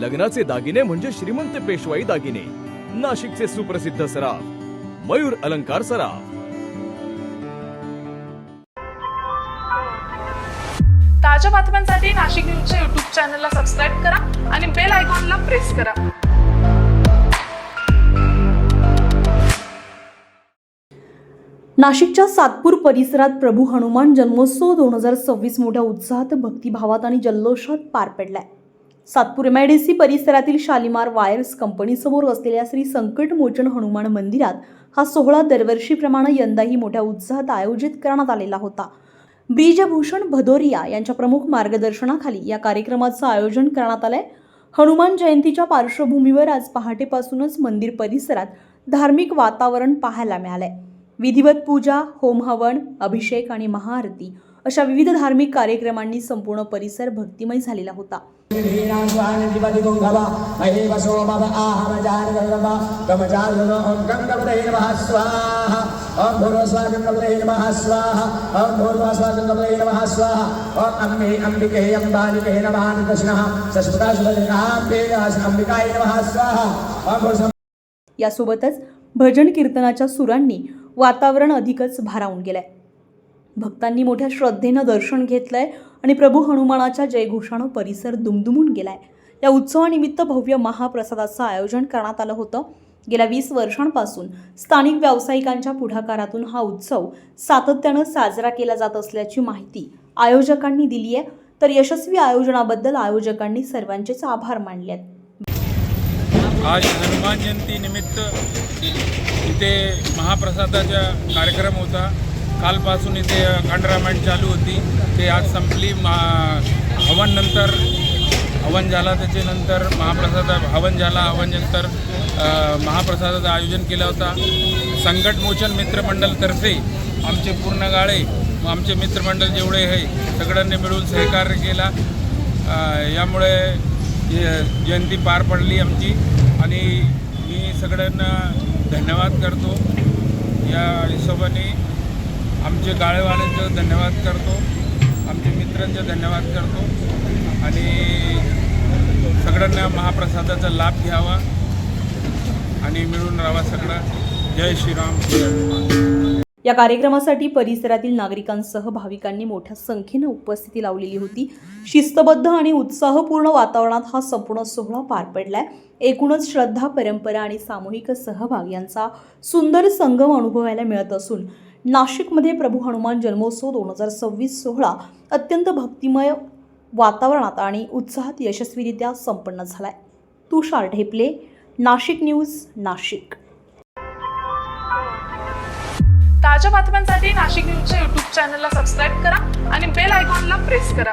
लग्नाचे दागिने म्हणजे श्रीमंत पेशवाई दागिने. नाशिकचे सुप्रसिद्ध सराफ मयूर अलंकार सराफ. ताज्या बातम्यांसाठी नाशिक न्यूजच्या YouTube चॅनलला सबस्क्राईब करा आणि बेल आयकॉनला प्रेस करा. नाशिकच्या सातपूर परिसरात प्रभू हनुमान जन्मोत्सव 2026 मोठ्या उत्साहात, भक्तिभावात आणि जल्लोषात पार पडलाय. सातपूर MIDC परिसरातील शालिमार वायर्स कंपनीसमोर असलेल्या श्री संकटमोचन हनुमान मंदिरात हा सोहळा दरवर्षीप्रमाणे यंदाही मोठ्या उत्साहात आयोजित करण्यात आलेला होता. ब्रिजभूषण भदौरिया यांच्या प्रमुख मार्गदर्शनाखाली या कार्यक्रमाचं आयोजन करण्यात आलंय. हनुमान जयंतीच्या पार्श्वभूमीवर आज पहाटेपासूनच मंदिर परिसरात धार्मिक वातावरण पाहायला मिळालंय. विधिवत पूजा, होमहवन, अभिषेक आणि महाआरती अशा विविध धार्मिक कार्यक्रमांनी संपूर्ण परिसर भक्तिमय झालेला होता. यासोबतच भजन कीर्तनाच्या सुरांनी वातावरण अधिकच भारावून गेलंय. भक्तांनी मोठ्या श्रद्धेनं दर्शन घेतलंय आणि प्रभू हनुमानाच्या जयघोषानं परिसर दुमदुमून गेलाय. या उत्सवानिमित्त भव्य महाप्रसादाचं आयोजन करण्यात आलं होतं. गेल्या 20 वर्षांपासून स्थानिक व्यावसायिकांच्या पुढाकारातून हा उत्सव सातत्यानं साजरा केला जात असल्याची माहिती आयोजकांनी दिली आहे. तर यशस्वी आयोजनाबद्दल आयोजकांनी सर्वांचेच आभार मानले आहेत. आज हनुमान जयंती निमित्त इथे महाप्रसादाचा कार्यक्रम होता. कालपासून इथे अखंड रामायण चालू होती, ते आज संपली. हवननंतर हवन झाला, त्याच्यानंतर हवन झाला. हवननंतर महाप्रसादाचं आयोजन केलं होता. संकटमोचन मित्रमंडळतर्फे आमचे पूर्ण गाळे, आमचे मित्रमंडळ जेवढे आहे सगळ्यांनी मिळून सहकार्य केला. यामुळे जयंती पार पडली आमची आणि मी सगळ्यांना धन्यवाद करतो. या हिशोबाने आमचे गाळेवाल्यांचं धन्यवाद करतो, आमच्या मित्रांचं धन्यवाद करतो आणि सगळ्यांना महाप्रसादाचा लाभ घ्यावा आणि मिळून राहावा सगळं. जय श्रीराम, जय हनुमान. या कार्यक्रमासाठी परिसरातील नागरिकांसह भाविकांनी मोठ्या संख्येने उपस्थिती लावलेली होती. शिस्तबद्ध आणि उत्साहपूर्ण वातावरणात हा संपूर्ण सोहळा पार पडलाय. एकूणच श्रद्धा, परंपरा आणि सामूहिक सहभाग यांचा सुंदर संगम अनुभवायला मिळत असून नाशिकमध्ये प्रभू हनुमान जन्मोत्सव 2026 सोहळा अत्यंत भक्तिमय वातावरणात आणि उत्साहात यशस्वीरित्या संपन्न झालाय. तुषार ढेपले, नाशिक न्यूज, नाशिक. ताज्या बातम्यांसाठी नाशिक न्यूजच्या YouTube चॅनलला सबस्क्राईब करा आणि बेल आयकॉनला प्रेस करा.